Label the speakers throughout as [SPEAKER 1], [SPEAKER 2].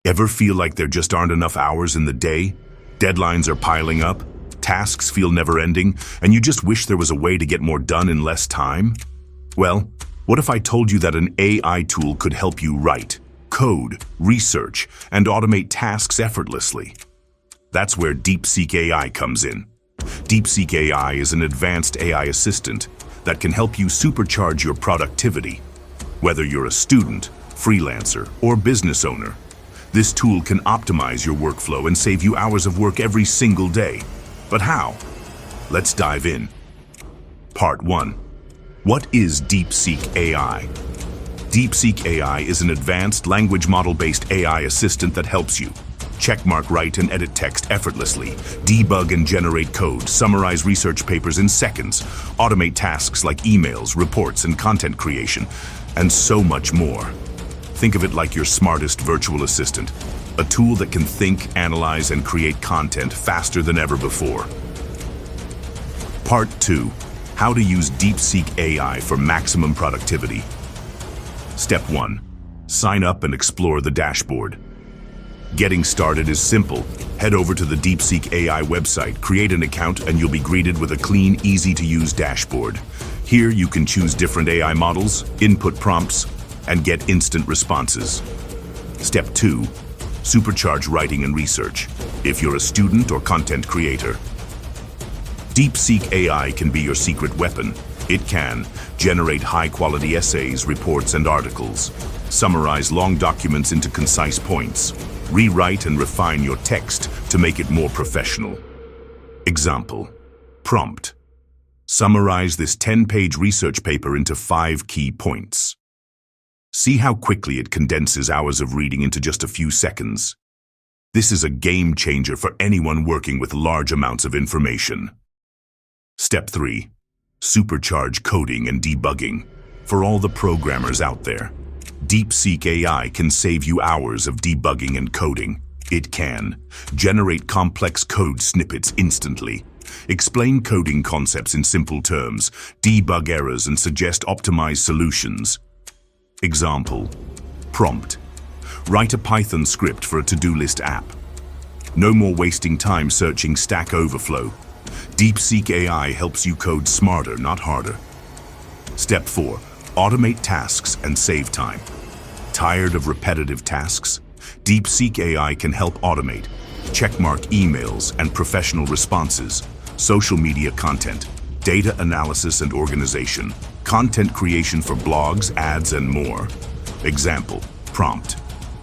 [SPEAKER 1] Ever feel like there just aren't enough hours in the day? Deadlines are piling up, tasks feel never-ending, and you just wish there was a way to get more done in less time? Well, what if I told you that an AI tool could help you write, code, research, and automate tasks effortlessly? That's where DeepSeek AI comes in. DeepSeek AI is an advanced AI assistant that can help you supercharge your productivity. Whether you're a student, freelancer, or business owner, this tool can optimize your workflow and save you hours of work every single day. But how? Let's dive in. Part 1. What is DeepSeek AI? DeepSeek AI is an advanced language model-based AI assistant that helps you checkmark, write, and edit text effortlessly, debug and generate code, summarize research papers in seconds, automate tasks like emails, reports, and content creation, and so much more. Think of it like your smartest virtual assistant, a tool that can think, analyze, and create content faster than ever before. Part 2. How to use DeepSeek AI for maximum productivity. Step 1. Sign up and explore the dashboard. Getting started is simple. Head over to the DeepSeek AI website, create an account, and you'll be greeted with a clean, easy-to-use dashboard. Here you can choose different AI models, input prompts, and get instant responses. Step 2. Supercharge writing and research, if you're a student or content creator. DeepSeek AI can be your secret weapon. It can generate high-quality essays, reports, and articles, summarize long documents into concise points, rewrite and refine your text to make it more professional. Example. Prompt. Summarize this 10-page research paper into 5 key points. See how quickly it condenses hours of reading into just a few seconds. This is a game changer for anyone working with large amounts of information. Step 3. Supercharge coding and debugging. For all the programmers out there, DeepSeek AI can save you hours of debugging and coding. It can generate complex code snippets instantly, explain coding concepts in simple terms, debug errors, and suggest optimized solutions. Example. Prompt. Write a Python script for a to-do list app. No more wasting time searching Stack Overflow. DeepSeek AI helps you code smarter, not harder. Step 4. Automate tasks and save time. Tired of repetitive tasks? DeepSeek AI can help automate, checkmark emails and professional responses, social media content, data analysis and organization, content creation for blogs, ads, and more. Example. Prompt.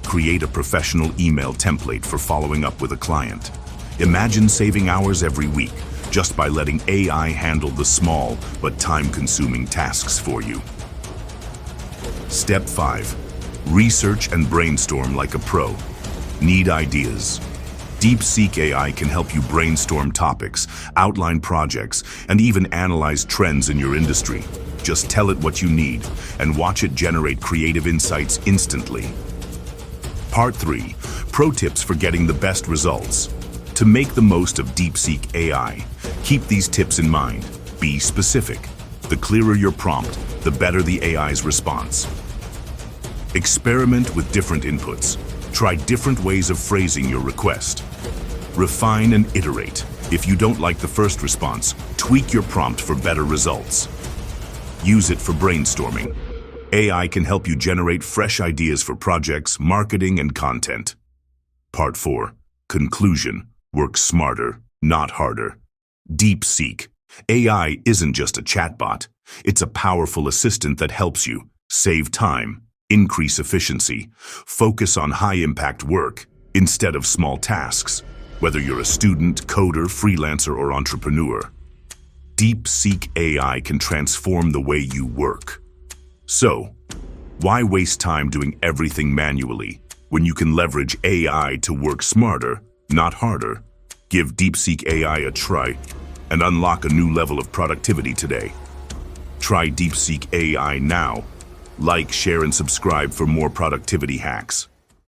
[SPEAKER 1] Create a professional email template for following up with a client. Imagine saving hours every week just by letting AI handle the small but time-consuming tasks for you. Step 5. Research and brainstorm like a pro. Need ideas? DeepSeek AI can help you brainstorm topics, outline projects, and even analyze trends in your industry. Just tell it what you need and watch it generate creative insights instantly. Part 3. Pro tips for getting the best results. To make the most of DeepSeek AI, keep these tips in mind. Be specific. The clearer your prompt, the better the AI's response. Experiment with different inputs. Try different ways of phrasing your request. Refine and iterate. If you don't like the first response, tweak your prompt for better results. Use it for brainstorming. AI can help you generate fresh ideas for projects, marketing, and content. Part 4. Conclusion. Work smarter, not harder. DeepSeek AI isn't just a chatbot. It's a powerful assistant that helps you save time, increase efficiency, focus on high-impact work instead of small tasks, whether you're a student, coder, freelancer, or entrepreneur. DeepSeek AI can transform the way you work. So, why waste time doing everything manually when you can leverage AI to work smarter, not harder? Give DeepSeek AI a try and unlock a new level of productivity today. Try DeepSeek AI now. Like, share, and subscribe for more productivity hacks.